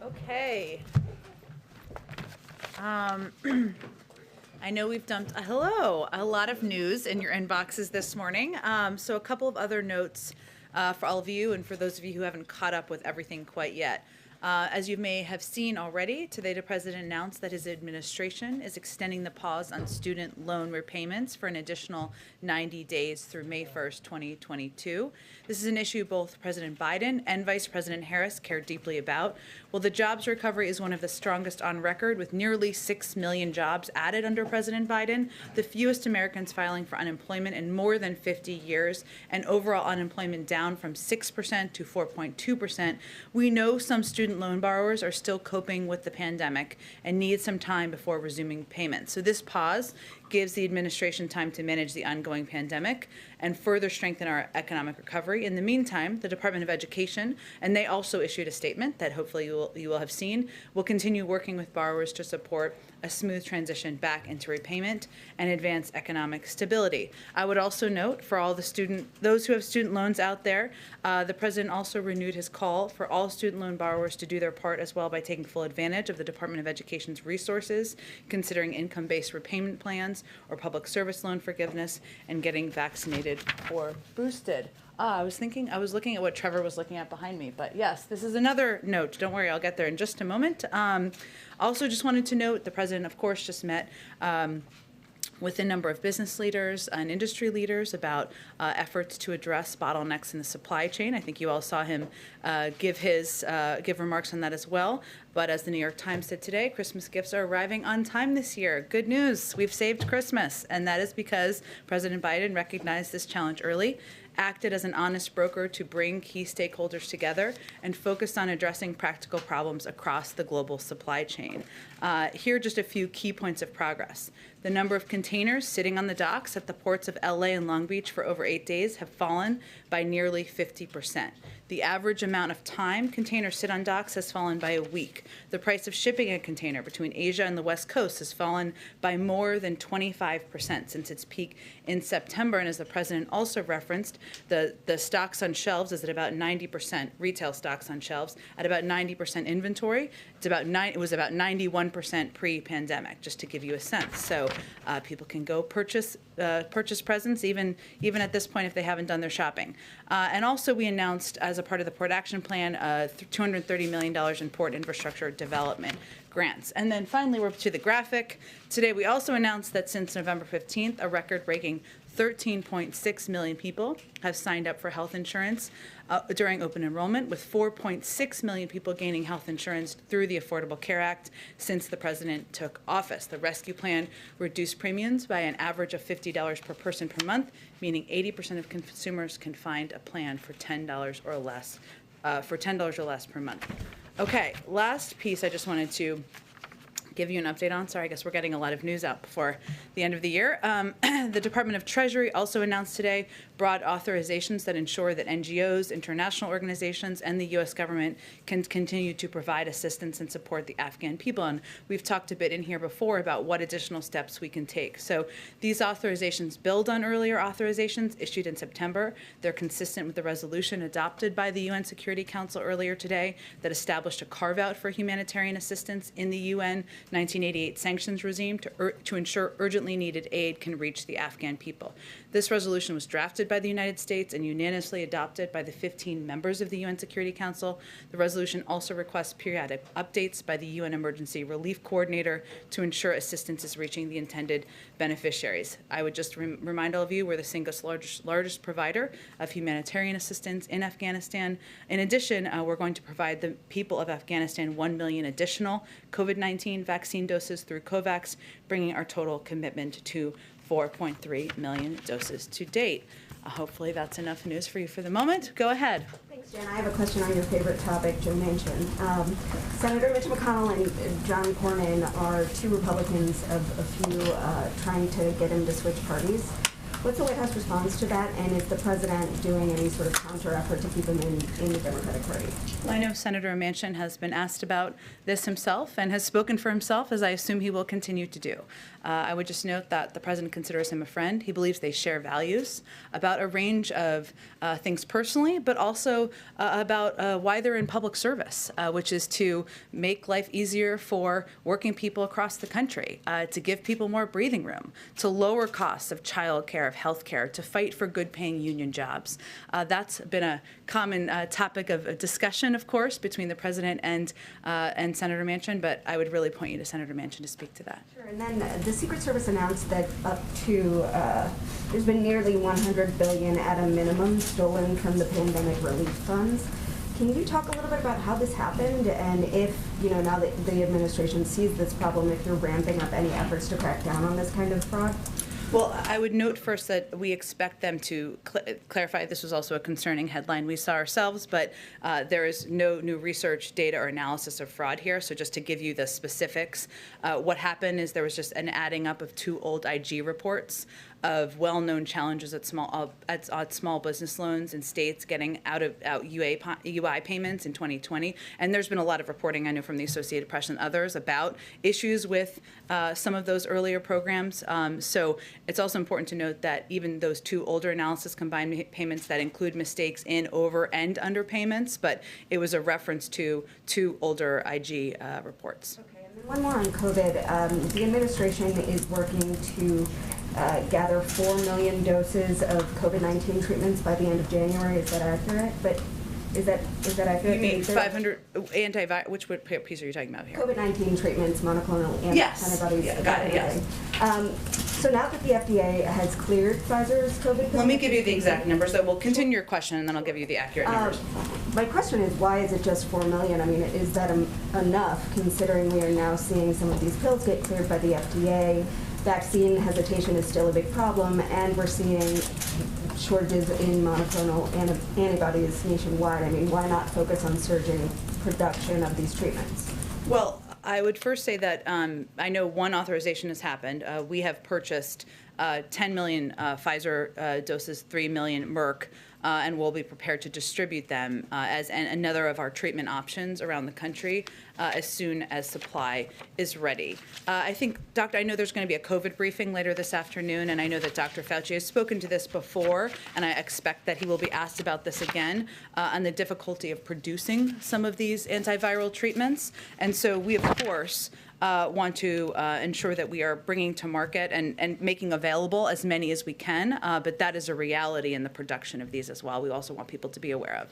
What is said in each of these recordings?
Okay. I know we've dumped, a lot of news in your inboxes this morning. So a couple of other notes for all of you and for those of you who haven't caught up with everything quite yet. As you may have seen already, today the president announced that his administration is extending the pause on student loan repayments for an additional 90 days through May 1st, 2022. This is an issue both President Biden and Vice President Harris care deeply about. While the jobs recovery is one of the strongest on record, with nearly 6 million jobs added under President Biden, the fewest Americans filing for unemployment in more than 50 years, and overall unemployment down from 6% to 4.2%, we know some student loan borrowers are still coping with the pandemic and need some time before resuming payments. So this pause gives the administration time to manage the ongoing pandemic and further strengthen our economic recovery. In the meantime, the Department of Education, and they also issued a statement that hopefully you will have seen, will continue working with borrowers to support a smooth transition back into repayment and advance economic stability. I would also note for all those who have student loans out there, the president also renewed his call for all student loan borrowers to do their part as well by taking full advantage of the Department of Education's resources, considering income-based repayment plans or public service loan forgiveness, and getting vaccinated or boosted. I was looking at what Trevor was looking at behind me, but yes, this is another note. Don't worry, I'll get there in just a moment. Also, just wanted to note the president, of course, just met with a number of business leaders and industry leaders about efforts to address bottlenecks in the supply chain. I think you all saw him give remarks on that as well. But as the New York Times said today, Christmas gifts are arriving on time this year. Good news, we've saved Christmas, and that is because President Biden recognized this challenge early, acted as an honest broker to bring key stakeholders together, and focused on addressing practical problems across the global supply chain. Here are just a few key points of progress. The number of containers sitting on the docks at the ports of LA and Long Beach for over 8 days have fallen by nearly 50%. The average amount of time containers sit on docks has fallen by a week. The price of shipping a container between Asia and the West Coast has fallen by more than 25% since its peak in September. And as the president also referenced, the stocks on shelves is at about 90%, retail stocks on shelves, at about 90% inventory. It was about 91% pre-pandemic, just to give you a sense. So people can go purchase presents even at this point if they haven't done their shopping. And also we announced as a part of the Port Action Plan $230 million in port infrastructure development grants. And then finally, we're to the graphic. Today we also announced that since November 15th, a record-breaking 13.6 million people have signed up for health insurance during open enrollment, with 4.6 million people gaining health insurance through the Affordable Care Act since the president took office. The rescue plan reduced premiums by an average of $50 per person per month, meaning 80% of consumers can find a plan for $10 or less per month. Okay, last piece I just wanted to give you an update on. Sorry, I guess we're getting a lot of news out before the end of the year. The Department of Treasury also announced today broad authorizations that ensure that NGOs, international organizations, and the U.S. government can continue to provide assistance and support the Afghan people. And we've talked a bit in here before about what additional steps we can take. So these authorizations build on earlier authorizations issued in September. They're consistent with the resolution adopted by the UN Security Council earlier today that established a carve-out for humanitarian assistance in the UN 1988 sanctions regime to ensure urgently needed aid can reach the Afghan people. This resolution was drafted by the United States and unanimously adopted by the 15 members of the UN Security Council. The resolution also requests periodic updates by the UN Emergency Relief Coordinator to ensure assistance is reaching the intended beneficiaries. I would just remind all of you we're the single largest provider of humanitarian assistance in Afghanistan. In addition, we're going to provide the people of Afghanistan 1 million additional COVID-19 vaccine doses through COVAX, bringing our total commitment to 4.3 million doses to date. Hopefully that's enough news for you for the moment. Go ahead. Thanks, Jen. I have a question on your favorite topic, Joe Manchin. Senator Mitch McConnell and John Cornyn are two Republicans of a few trying to get him to switch parties. What's the White House response to that, and is the president doing any sort of counter effort to keep him in the Democratic Party? Well, I know Senator Manchin has been asked about this himself and has spoken for himself, as I assume he will continue to do. I would just note that the president considers him a friend. He believes they share values about a range of things personally, but also about why they're in public service, which is to make life easier for working people across the country, to give people more breathing room, to lower costs of child care, of health care, to fight for good-paying union jobs. That's been a common topic of discussion, of course, between the president and Senator Manchin, but I would really point you to Senator Manchin to speak to that. Sure, and then the Secret Service announced that up to, there's been nearly $100 billion at a minimum stolen from the pandemic relief funds. Can you talk a little bit about how this happened, and if, now that the administration sees this problem, if you're ramping up any efforts to crack down on this kind of fraud? Well, I would note first that we expect them to clarify. This was also a concerning headline we saw ourselves, but there is no new research, data, or analysis of fraud here. So just to give you the specifics, what happened is there was just an adding up of 2 old IG reports of well-known challenges at small business loans in states getting out UI payments in 2020. And there's been a lot of reporting, I know, from the Associated Press and others about issues with some of those earlier programs. So it's also important to note that even those 2 older analysis combined payments that include mistakes in over and under payments, but it was a reference to 2 older IG reports. Okay, and then one more on COVID. The administration is working to gather 4 million doses of COVID-19 treatments by the end of January. Is that accurate? But is that accurate? You mean 500 antivirus? Which piece are you talking about here? COVID-19 treatments, monoclonal antibodies. Yeah, got it. Yes. So now that the FDA has cleared Pfizer's COVID, let me give you the exact numbers. So we'll continue your question, and then I'll give you the accurate numbers. My question is, why is it just 4 million? I mean, is that enough, considering we are now seeing some of these pills get cleared by the FDA? Vaccine hesitation is still a big problem, and we're seeing shortages in monoclonal antibodies nationwide. I mean, why not focus on surging production of these treatments? Well, I would first say that I know one authorization has happened. We have purchased 10 million Pfizer doses, 3 million Merck, and we'll be prepared to distribute them as another of our treatment options around the country as soon as supply is ready. I think, Doctor, I know there's going to be a COVID briefing later this afternoon, and I know that Dr. Fauci has spoken to this before, and I expect that he will be asked about this again on the difficulty of producing some of these antiviral treatments. And so we, of course, want to ensure that we are bringing to market and making available as many as we can, but that is a reality in the production of these as well. We also want people to be aware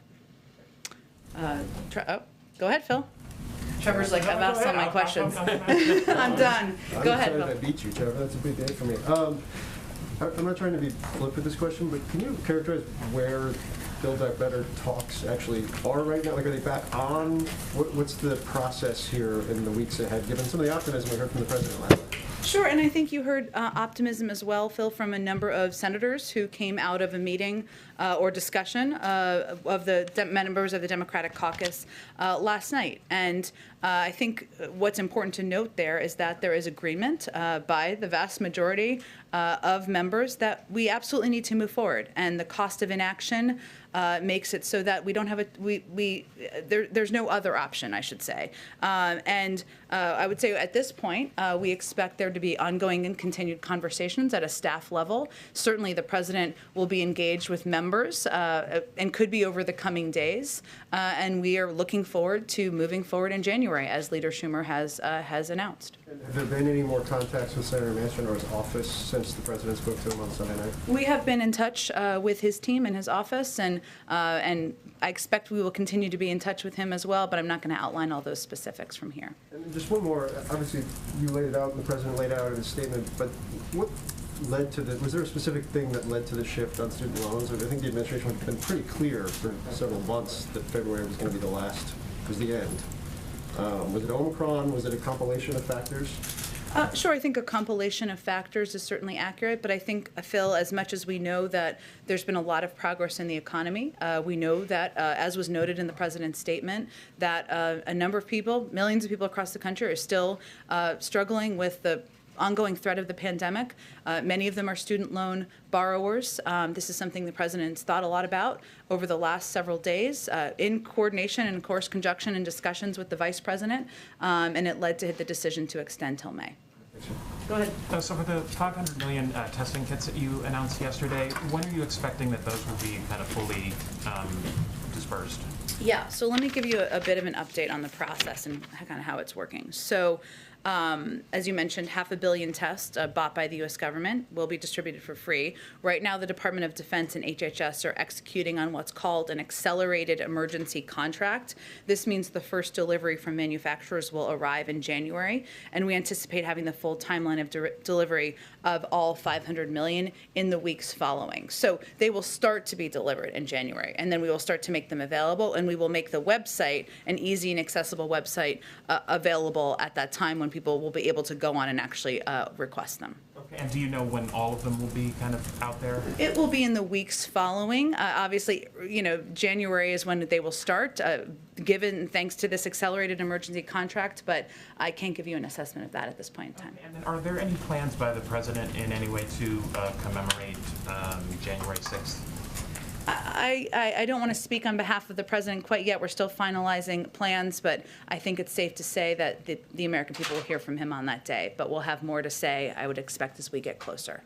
of. Go ahead, Phil. Trevor's like, I've asked all my questions. I'm done. Go ahead, Phil. I beat you, Trevor. That's a big day for me. I'm not trying to be flip with this question, but can you characterize where Build Back Better talks actually are right now? Like, are they back on? What's the process here in the weeks ahead, given some of the optimism we heard from the president last night? Sure, and I think you heard optimism as well, Phil, from a number of senators who came out of a meeting or discussion of the members of the Democratic caucus last night. And I think what's important to note there is that there is agreement by the vast majority of members that we absolutely need to move forward. And the cost of inaction makes it so that we don't have there's no other option, I should say. And I would say at this point, we expect there to be ongoing and continued conversations at a staff level. Certainly the president will be engaged with members and could be over the coming days. And we are looking forward to moving forward in January, as Leader Schumer has announced. Have there been any more contacts with Senator Manchin or his office since the president spoke to him on Sunday night? We have been in touch with his team and his office, and I expect we will continue to be in touch with him as well, but I'm not going to outline all those specifics from here. And just one more. Obviously, you laid it out, and the president laid out in his statement, but what led to was there a specific thing that led to the shift on student loans? I think the administration had been pretty clear for several months that February was going to be the end. Was it Omicron? Was it a compilation of factors? Sure, I think a compilation of factors is certainly accurate, but I think, Phil, as much as we know that there's been a lot of progress in the economy, we know that, as was noted in the president's statement, that a number of people, millions of people across the country, are still struggling with the ongoing threat of the pandemic. Many of them are student loan borrowers. This is something the president's thought a lot about over the last several days in coordination and, of course, conjunction and discussions with the vice president, and it led to the decision to extend till May. Go ahead. So for the 500 million testing kits that you announced yesterday, when are you expecting that those will be kind of fully dispersed? Yeah, so let me give you a bit of an update on the process and kind of how it's working. So, as you mentioned, 500 million tests bought by the U.S. government will be distributed for free. Right now, the Department of Defense and HHS are executing on what's called an accelerated emergency contract. This means the first delivery from manufacturers will arrive in January, and we anticipate having the full timeline of delivery of all 500 million in the weeks following. So they will start to be delivered in January, and then we will start to make them available, and we will make the website, an easy and accessible website, available at that time when people will be able to go on and actually request them. Okay. And do you know when all of them will be kind of out there? It will be in the weeks following. Obviously, January is when they will start, given thanks to this accelerated emergency contract, but I can't give you an assessment of that at this point in time. Okay. And then are there any plans by the president in any way to commemorate January 6th? I don't want to speak on behalf of the president quite yet. We're still finalizing plans, but I think it's safe to say that the American people will hear from him on that day. But we'll have more to say, I would expect, as we get closer.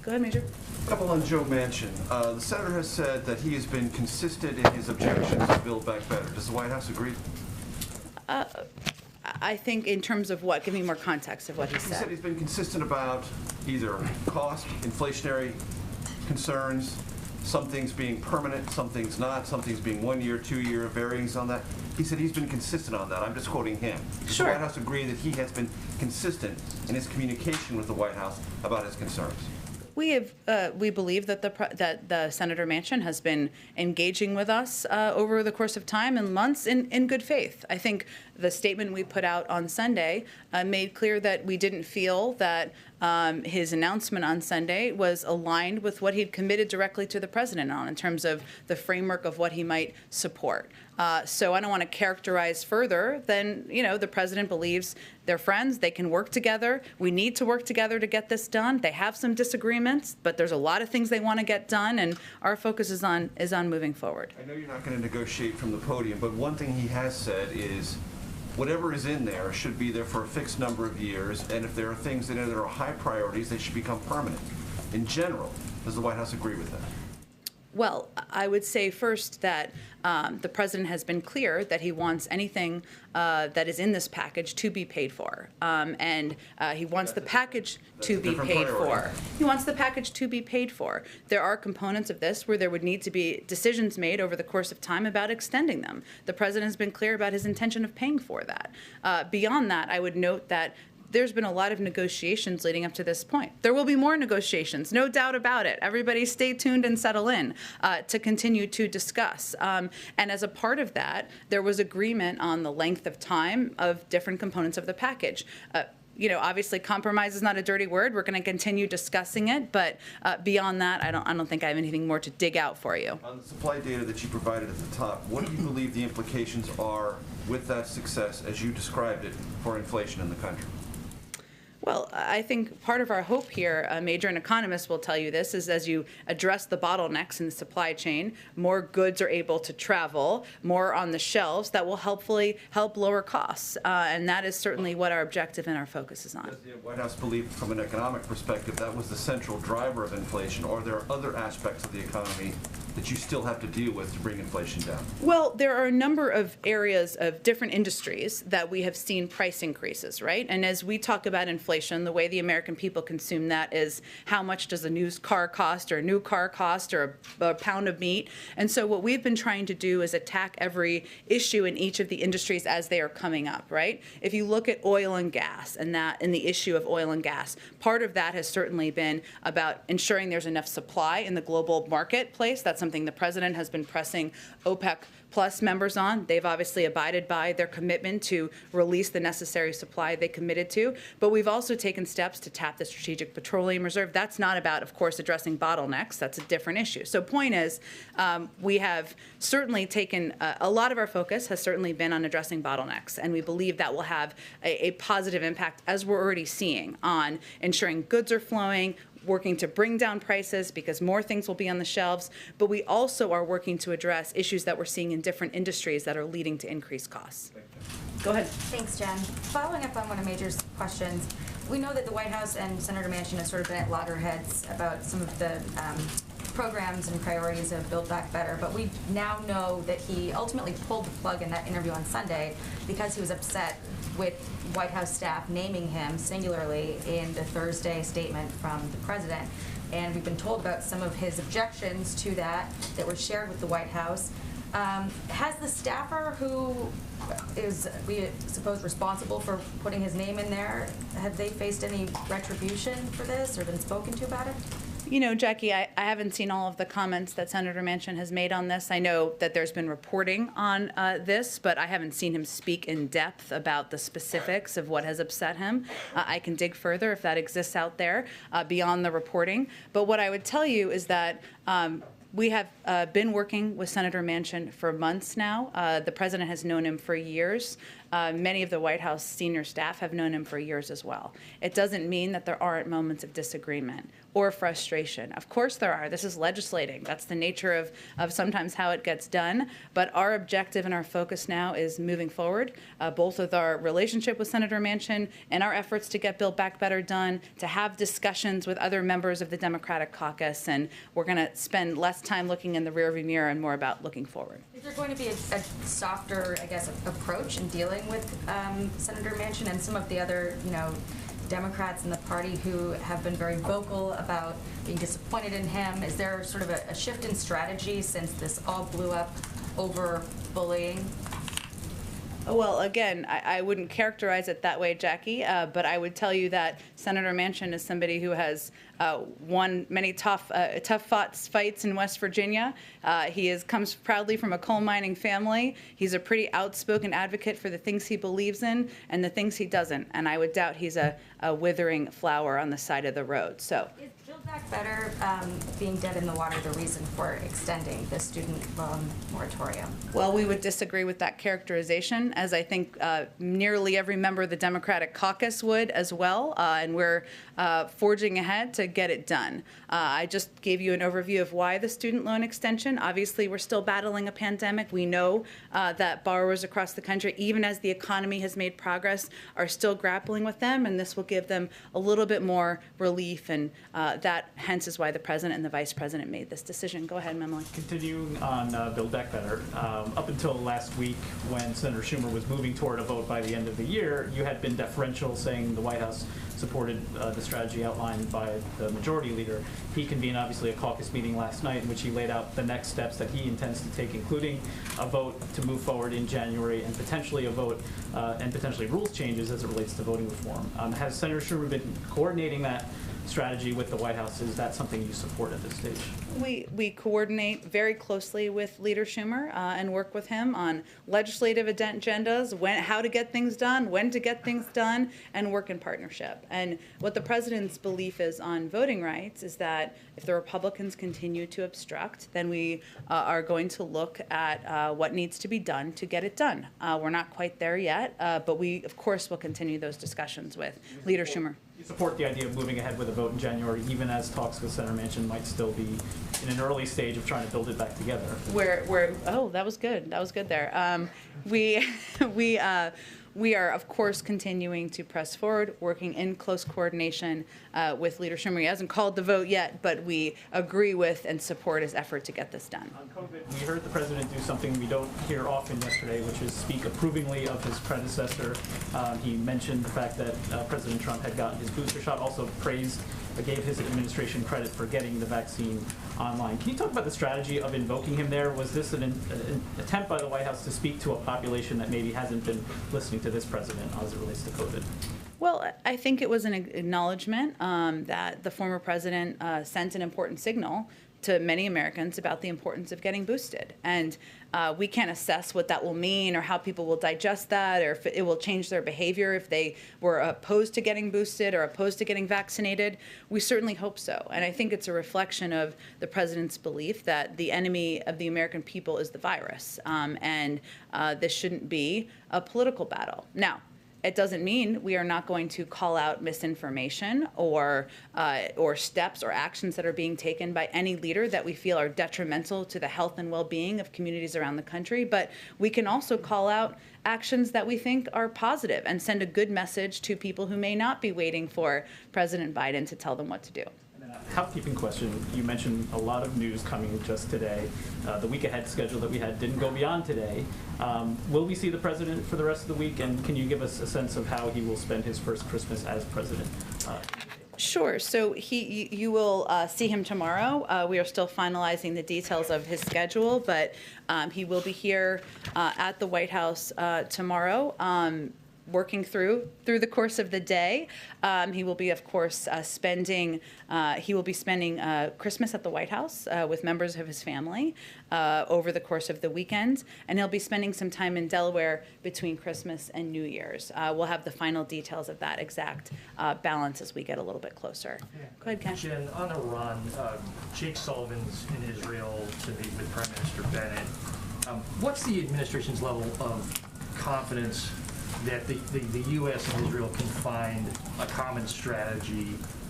Go ahead, Major. A couple on Joe Manchin. The senator has said that he has been consistent in his objections to Build Back Better. Does the White House agree? I think in terms of what? Give me more context of what he He said said. he's been consistent about either cost, inflationary concerns, some things being permanent, some things not, some things being 1 year, 2 year, varyings on that. He said he's been consistent on that. I'm just quoting him. Does Sure. the White House agree that he has been consistent in his communication with the White House about his concerns? We believe that the Senator Manchin has been engaging with us over the course of time and months in good faith. I think the statement we put out on Sunday made clear that we didn't feel that his announcement on Sunday was aligned with what he'd committed directly to the president on in terms of the framework of what he might support. So I don't want to characterize further than, the president believes they're friends, they can work together. We need to work together to get this done. They have some disagreements, but there's a lot of things they want to get done, and our focus is on moving forward. I know you're not going to negotiate from the podium, but one thing he has said is whatever is in there should be there for a fixed number of years, and if there are things in there that are high priorities, they should become permanent. In general, does the White House agree with that? Well, I would say first that the president has been clear that he wants anything that is in this package to be paid for. And he wants the package to be paid for. He wants the package to be paid for. There are components of this where there would need to be decisions made over the course of time about extending them. The president has been clear about his intention of paying for that. Beyond that, I would note that there's been a lot of negotiations leading up to this point. There will be more negotiations, no doubt about it. Everybody stay tuned and settle in to continue to discuss. And as a part of that, there was agreement on the length of time of different components of the package. Obviously, compromise is not a dirty word. We're going to continue discussing it, but beyond that, I don't think I have anything more to dig out for you. On the supply data that you provided at the top, what do you believe the implications are with that success as you described it for inflation in the country? Well, I think part of our hope here, Major, and economists will tell you this, is as you address the bottlenecks in the supply chain, more goods are able to travel, more on the shelves that will hopefully help lower costs. And that is certainly what our objective and our focus is on. Does the White House believe from an economic perspective that was the central driver of inflation, or are there other aspects of the economy that you still have to deal with to bring inflation down? Well, there are a number of areas of different industries that we have seen price increases, right? And as we talk about inflation, the way the American people consume that is how much does a new car cost or a new car cost or a pound of meat. And so what we've been trying to do is attack every issue in each of the industries as they are coming up, right? If you look at oil and gas and the issue of oil and gas, part of that has certainly been about ensuring there's enough supply in the global marketplace. That's something the president has been pressing OPEC Plus members on. They've obviously abided by their commitment to release the necessary supply they committed to. But we've also taken steps to tap the Strategic Petroleum Reserve. That's not about, of course, addressing bottlenecks. That's a different issue. So point is, we have certainly taken a lot of our focus has certainly been on addressing bottlenecks. And we believe that will have a positive impact, as we're already seeing, on ensuring goods are flowing, working to bring down prices because more things will be on the shelves, but we also are working to address issues that we're seeing in different industries that are leading to increased costs. Go ahead. Thanks, Jen. Following up on one of Major's questions, we know that the White House and Senator Manchin have sort of been at loggerheads about some of the programs and priorities of Build Back Better, but we now know that he ultimately pulled the plug in that interview on Sunday because he was upset with White House staff naming him singularly in the Thursday statement from the president. And we've been told about some of his objections to that were shared with the White House. Has the staffer who is, we suppose, responsible for putting his name in there, have they faced any retribution for this or been spoken to about it? You know, Jackie, I haven't seen all of the comments that Senator Manchin has made on this. I know that there's been reporting on this, but I haven't seen him speak in depth about the specifics of what has upset him. I can dig further if that exists out there beyond the reporting. But what I would tell you is that we have been working with Senator Manchin for months now. The president has known him for years. Many of the White House senior staff have known him for years as well. It doesn't mean that there aren't moments of disagreement or frustration. Of course there are. This is legislating. That's the nature of sometimes how it gets done. But our objective and our focus now is moving forward, both with our relationship with Senator Manchin and our efforts to get Build Back Better done, to have discussions with other members of the Democratic caucus. And we're going to spend less time looking in the rearview mirror and more about looking forward. Is there going to be a softer, I guess, approach in dealing with Senator Manchin and some of the other, Democrats in the party who have been very vocal about being disappointed in him? Is there sort of a shift in strategy since this all blew up over bullying? Well, again, I wouldn't characterize it that way, Jackie, but I would tell you that Senator Manchin is somebody who has won many tough fights in West Virginia. He comes proudly from a coal mining family. He's a pretty outspoken advocate for the things he believes in and the things he doesn't. And I would doubt he's a withering flower on the side of the road. So. Is Build Back Better being dead in the water the reason for extending the student loan moratorium? Well, we would disagree with that characterization, as I think nearly every member of the Democratic caucus would as well, and we're forging ahead to get it done. I just gave you an overview of why the student loan extension. Obviously, we're still battling a pandemic. We know that borrowers across the country, even as the economy has made progress, are still grappling with them, and this will give them a little bit more relief, and that hence is why the president and the vice president made this decision. Go ahead, Emily. Continuing on Build Back Better, up until last week when Senator Schumer was moving toward a vote by the end of the year, you had been deferential, saying the White House supported the strategy outlined by the majority leader. He convened obviously a caucus meeting last night in which he laid out the next steps that he intends to take, including a vote to move forward in January and potentially a vote and potentially rules changes as it relates to voting reform. Has Senator Schumer been coordinating that strategy with the White House? Is that something you support at this stage? We coordinate very closely with Leader Schumer and work with him on legislative agendas, how to get things done, when to get things done, and work in partnership. And what the president's belief is on voting rights is that if the Republicans continue to obstruct, then we are going to look at what needs to be done to get it done. We're not quite there yet, but we, of course, will continue those discussions with Leader Schumer. You support the idea of moving ahead with a vote in January, even as talks with Senator Manchin might still be in an early stage of trying to build it back together. Oh, that was good. That was good there. We are, of course, continuing to press forward, working in close coordination with Leader Schumer. He hasn't called the vote yet, but we agree with and support his effort to get this done. On COVID, we heard the president do something we don't hear often yesterday, which is speak approvingly of his predecessor. He mentioned the fact that President Trump had gotten his booster shot, also gave his administration credit for getting the vaccine online. Can you talk about the strategy of invoking him there? Was this an attempt by the White House to speak to a population that maybe hasn't been listening to this president as it relates to COVID? Well, I think it was an acknowledgement that the former president sent an important signal to many Americans about the importance of getting boosted. And we can't assess what that will mean or how people will digest that or if it will change their behavior if they were opposed to getting boosted or opposed to getting vaccinated. We certainly hope so. And I think it's a reflection of the president's belief that the enemy of the American people is the virus. And this shouldn't be a political battle. Now, it doesn't mean we are not going to call out misinformation or steps or actions that are being taken by any leader that we feel are detrimental to the health and well-being of communities around the country. But we can also call out actions that we think are positive and send a good message to people who may not be waiting for President Biden to tell them what to do. Housekeeping question. You mentioned a lot of news coming just today. The week ahead schedule that we had didn't go beyond today. Will we see the president for the rest of the week? And can you give us a sense of how he will spend his first Christmas as president? Sure. So you will see him tomorrow. We are still finalizing the details of his schedule, but he will be here at the White House tomorrow. Working through the course of the day. He will be, of course, spending Christmas at the White House with members of his family over the course of the weekend, and he'll be spending some time in Delaware between Christmas and New Year's. We'll have the final details of that exact balance as we get a little bit closer. Yeah. Go ahead, Ken. Jen, on Iran, Jake Sullivan's in Israel to meet with Prime Minister Bennett. What's the administration's level of confidence that the U.S. and Israel can find a common strategy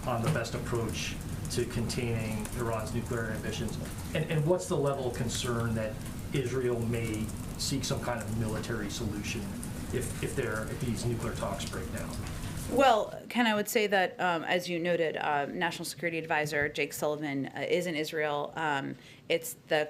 on the best approach to containing Iran's nuclear ambitions? And what's the level of concern that Israel may seek some kind of military solution if these nuclear talks break down? Well, Ken, I would say that, as you noted, National Security Advisor Jake Sullivan is in Israel. It's the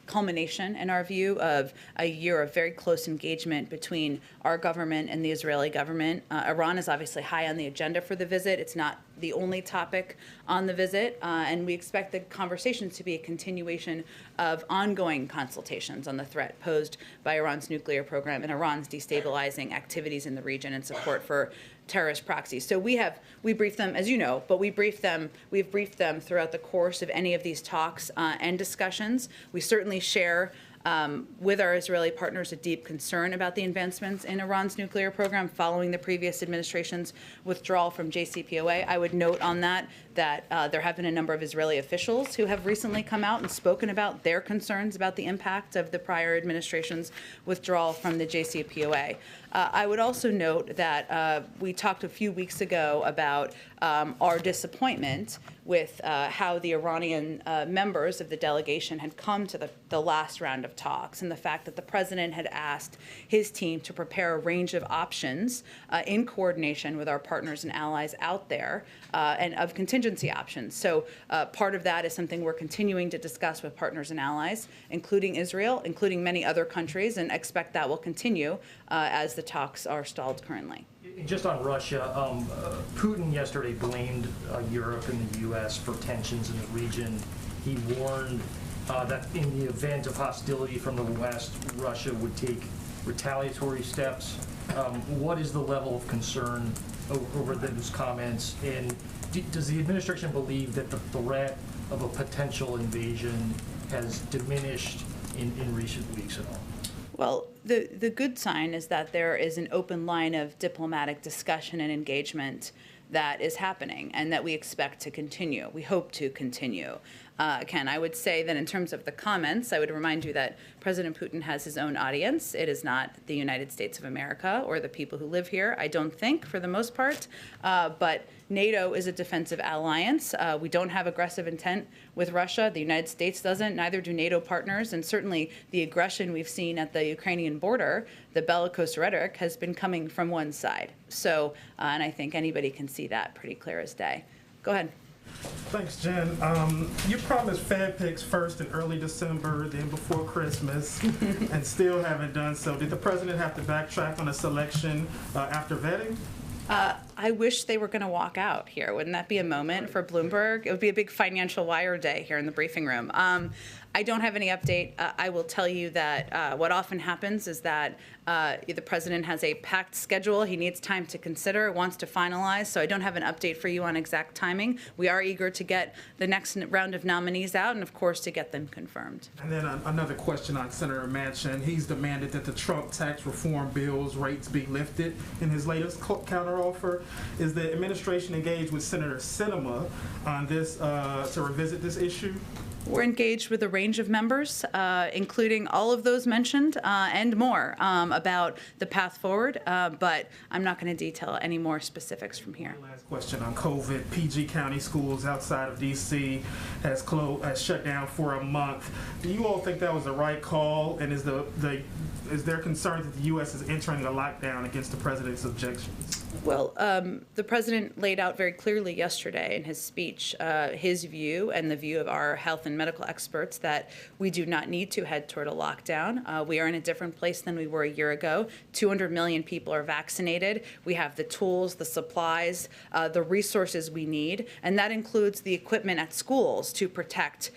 culmination, in our view, of a year of very close engagement between our government and the Israeli government. Iran is obviously high on the agenda for the visit. It's not the only topic on the visit, and we expect the conversations to be a continuation of ongoing consultations on the threat posed by Iran's nuclear program and Iran's destabilizing activities in the region and support for terrorist proxies. So we briefed them, as you know, but we've briefed them throughout the course of any of these talks and discussions. We certainly share with our Israeli partners a deep concern about the advancements in Iran's nuclear program following the previous administration's withdrawal from JCPOA. I would note on that there have been a number of Israeli officials who have recently come out and spoken about their concerns about the impact of the prior administration's withdrawal from the JCPOA. I would also note that we talked a few weeks ago about our disappointment with how the Iranian members of the delegation had come to the last round of talks, and the fact that the president had asked his team to prepare a range of options in coordination with our partners and allies out there, and of contingency options. So part of that is something we're continuing to discuss with partners and allies, including Israel, including many other countries, and expect that will continue as the talks are stalled currently. Just on Russia, Putin yesterday blamed Europe and the U.S. for tensions in the region. He warned that in the event of hostility from the West, Russia would take retaliatory steps. What is the level of concern over those comments? And does the administration believe that the threat of a potential invasion has diminished in recent weeks at all? Well, the good sign is that there is an open line of diplomatic discussion and engagement that is happening and that we expect to continue. We hope to continue. Ken, I would say that in terms of the comments, I would remind you that President Putin has his own audience. It is not the United States of America or the people who live here, I don't think, for the most part. But NATO is a defensive alliance. We don't have aggressive intent with Russia. The United States doesn't, neither do NATO partners. And certainly the aggression we've seen at the Ukrainian border, the bellicose rhetoric, has been coming from one side. So, and I think anybody can see that pretty clear as day. Go ahead. Thanks, Jen. You promised fan picks first in early December, then before Christmas, and still haven't done so. Did the president have to backtrack on a selection after vetting? I wish they were going to walk out here. Wouldn't that be a moment for Bloomberg? It would be a big financial wire day here in the briefing room. I don't have any update. I will tell you that what often happens is that the president has a packed schedule. He needs time to consider, wants to finalize. So I don't have an update for you on exact timing. We are eager to get the next round of nominees out and, of course, to get them confirmed. And then another question on Senator Manchin. He's demanded that the Trump tax reform bill's rates be lifted in his latest counteroffer. Is the administration engaged with Senator Sinema on this to revisit this issue? We're engaged with a range of members, including all of those mentioned and more about the path forward, but I'm not going to detail any more specifics from here. Last question on COVID. PG County schools outside of D.C. has shut down for a month. Do you all think that was the right call? And is there concern that the U.S. is entering a lockdown against the president's objections? Well, the president laid out very clearly yesterday in his speech his view and the view of our health and medical experts that we do not need to head toward a lockdown. We are in a different place than we were a year ago. 200 million people are vaccinated. We have the tools, the supplies, the resources we need, and that includes the equipment at schools to protect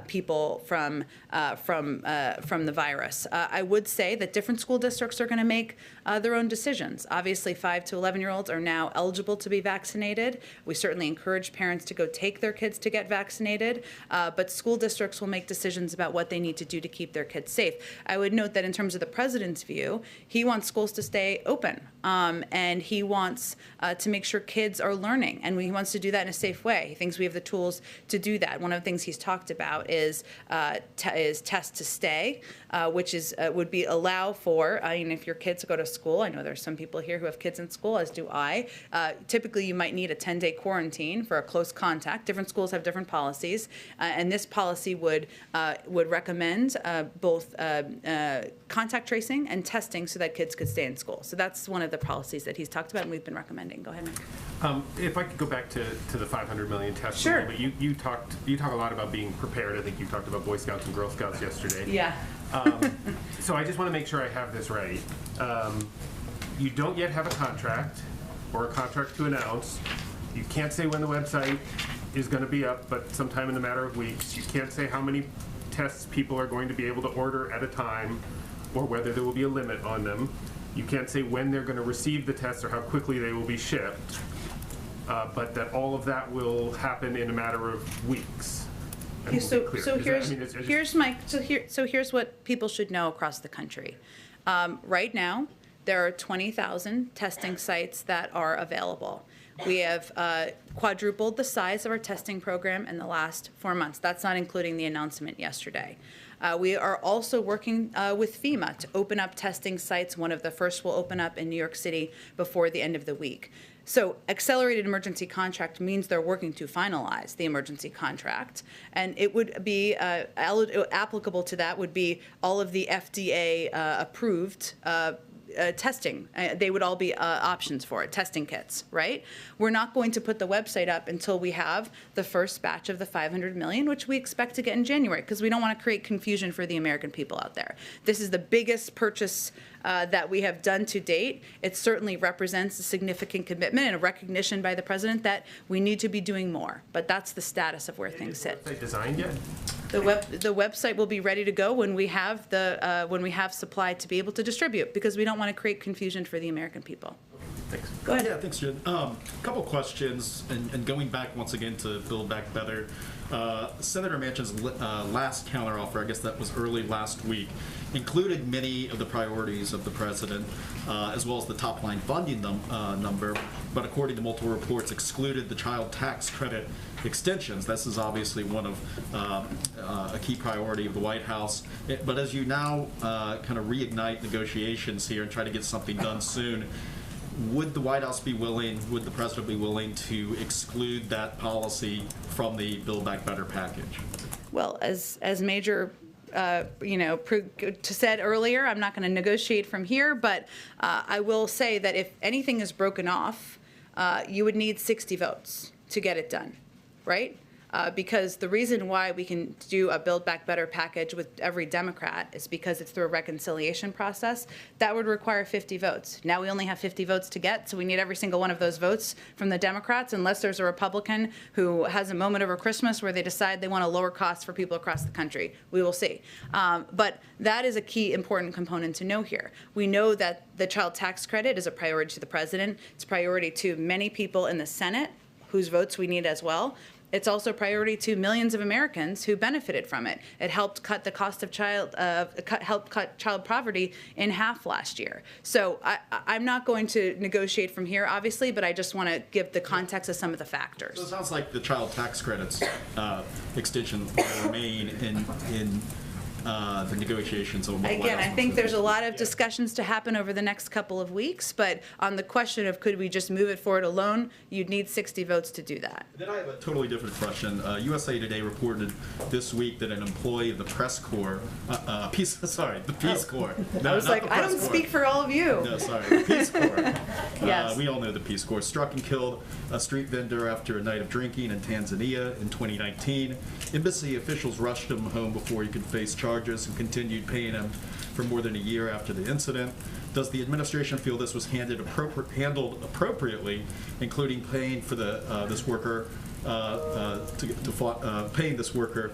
people from the virus. I would say that different school districts are going to make their own decisions. Obviously, 5 to 11-year-olds are now eligible to be vaccinated. We certainly encourage parents to go take their kids to get vaccinated, but school districts will make decisions about what they need to do to keep their kids safe. I would note that in terms of the president's view, he wants schools to stay open, and he wants to make sure kids are learning, and he wants to do that in a safe way. He thinks we have the tools to do that. One of the things he's talked about is test to stay, which would be allow for, if your kids go to school, I know there's some people here who have kids in school, as do I. Typically, you might need a 10-day quarantine for a close contact. Different schools have different policies, and this policy would recommend both contact tracing and testing so that kids could stay in school. So that's one of the policies that he's talked about and we've been recommending. Go ahead, Mike. If I could go back to the 500 million tests. Sure. You talk a lot about being prepared. I think you talked about Boy Scouts and Girl Scouts yesterday. Yeah. So I just want to make sure I have this right. You don't yet have a contract or a contract to announce. You can't say when the website is going to be up, but sometime in a matter of weeks. You can't say how many tests people are going to be able to order at a time or whether there will be a limit on them. You can't say when they're going to receive the tests or how quickly they will be shipped, but that all of that will happen in a matter of weeks. Okay, so here's what people should know across the country. Right now, there are 20,000 testing sites that are available. We have quadrupled the size of our testing program in the last 4 months. That's not including the announcement yesterday. We are also working with FEMA to open up testing sites. One of the first will open up in New York City before the end of the week. So accelerated emergency contract means they're working to finalize the emergency contract. And it would be applicable to that would be all of the FDA approved testing. They would all be options for it, testing kits, right? We're not going to put the website up until we have the first batch of the 500 million, which we expect to get in January, because we don't want to create confusion for the American people out there. This is the biggest purchase that we have done to date. It certainly represents a significant commitment and a recognition by the president that we need to be doing more. But that's the status of where things sit. Is the website designed yet? The website will be ready to go when we have supply to be able to distribute, because we don't want to create confusion for the American people. Thanks. Go ahead. Yeah, thanks, Jen. Couple questions, and going back once again to Build Back Better. Senator Manchin's last counteroffer, I guess that was early last week, included many of the priorities of the president, as well as the top line funding number, but according to multiple reports, excluded the child tax credit extensions. This is obviously one of a key priority of the White House. But as you now kind of reignite negotiations here and try to get something done soon, would the White House be willing, would the president be willing to exclude that policy from the Build Back Better package? Well, as Major said earlier, I'm not going to negotiate from here, but I will say that if anything is broken off, you would need 60 votes to get it done, right? because the reason why we can do a Build Back Better package with every Democrat is because it's through a reconciliation process. That would require 50 votes. Now we only have 50 votes to get, so we need every single one of those votes from the Democrats, unless there's a Republican who has a moment over Christmas where they decide they want to lower costs for people across the country. We will see. But that is a key important component to know here. We know that the child tax credit is a priority to the president. It's a priority to many people in the Senate, whose votes we need as well. It's also a priority to millions of Americans who benefited from it. It helped cut the cost of helped cut child poverty in half last year. So I'm not going to negotiate from here, obviously, but I just want to give the context of some of the factors. So it sounds like the child tax credits extension will remain in the negotiations on what the White Again, House I wants think to there's do. a lot of discussions to happen over the next couple of weeks, but on the question of could we just move it forward alone, you'd need 60 votes to do that. Then I have a totally different question. USA Today reported this week that an employee of the Peace Corps, the Peace Corps. No, I was not like, the I Press don't Corps. speak for all of you. No, sorry, the Peace Corps. Yes. We all know the Peace Corps. Struck and killed a street vendor after a night of drinking in Tanzania in 2019. Embassy officials rushed him home before he could face charges and continued paying him for more than a year after the incident. Does the administration feel this was handled appropriately, including paying for this worker paying this worker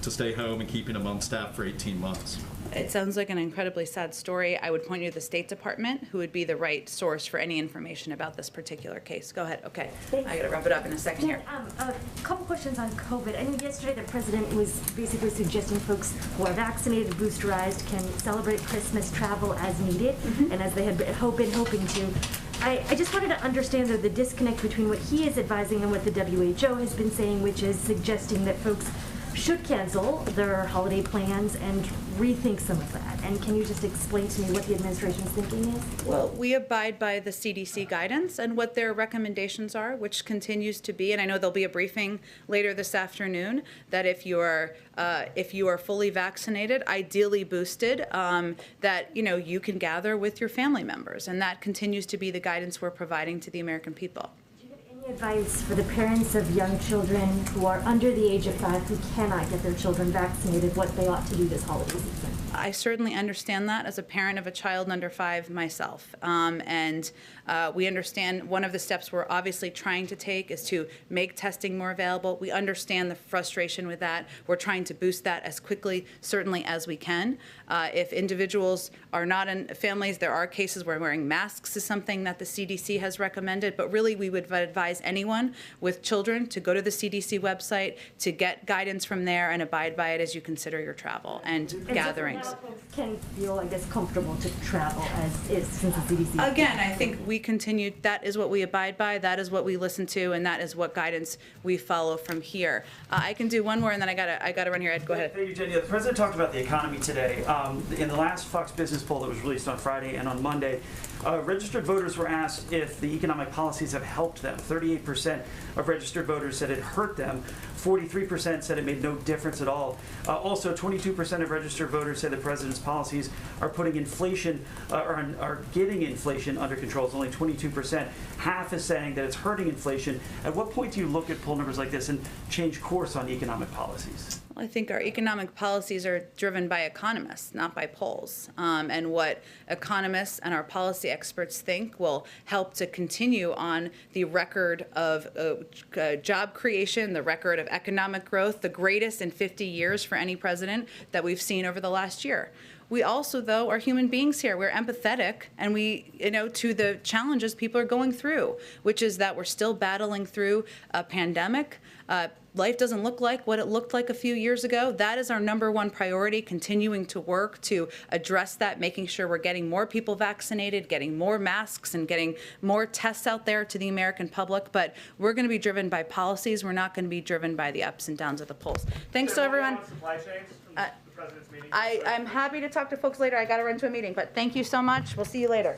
to stay home and keeping him on staff for 18 months? It sounds like an incredibly sad story. I would point you to the State Department, who would be the right source for any information about this particular case. Go ahead. Okay. Thanks. I got to wrap it up in a second here. A couple questions on COVID. I mean, yesterday the president was basically suggesting folks who are vaccinated, boosterized, can celebrate Christmas, travel as needed, and as they had been hoping to. I just wanted to understand the disconnect between what he is advising and what the WHO has been saying, which is suggesting that folks should cancel their holiday plans and rethink some of that. And can you just explain to me what the administration's thinking is? Well, we abide by the CDC guidance and what their recommendations are, which continues to be, and I know there'll be a briefing later this afternoon, that if you are fully vaccinated, ideally boosted, that you can gather with your family members, and that continues to be the guidance we're providing to the American people. Any advice for the parents of young children who are under the age of 5 who cannot get their children vaccinated, what they ought to do this holiday season? I certainly understand that as a parent of a child under 5 myself. We understand one of the steps we're obviously trying to take is to make testing more available. We understand the frustration with that. We're trying to boost that as quickly, certainly, as we can. If individuals are not in families, there are cases where wearing masks is something that the CDC has recommended, but really we would advise anyone with children to go to the CDC website, to get guidance from there and abide by it as you consider your travel and gatherings. So folks can feel, I guess, comfortable to travel as is since the CDC. Again, I think we continue, that is what we abide by, that is what we listen to, and that is what guidance we follow from here. I can do one more, and then I gotta run here. Ed, go ahead. Thank you, Jen. Yeah, the president talked about the economy today. In the last Fox Business poll that was released on Friday and on Monday, registered voters were asked if the economic policies have helped them. 38% of registered voters said it hurt them. 43% said it made no difference at all. Also, 22% of registered voters say the president's policies are putting inflation, are getting inflation under control. It's only 22%. Half is saying that it's hurting inflation. At what point do you look at poll numbers like this and change course on economic policies? Well, I think our economic policies are driven by economists, not by polls. And what economists and our policy experts think will help to continue on the record of job creation, the record of economic growth, the greatest in 50 years for any president that we've seen over the last year. We also, though, are human beings here. We're empathetic, and we, to the challenges people are going through, which is that we're still battling through a pandemic. Life doesn't look like what it looked like a few years ago. That is our #1 priority, continuing to work to address that, making sure we're getting more people vaccinated, getting more masks, and getting more tests out there to the American public. But we're going to be driven by policies. We're not going to be driven by the ups and downs of the polls. Thanks to everyone. I'm happy to talk to folks later. I got to run to a meeting, but thank you so much. We'll see you later.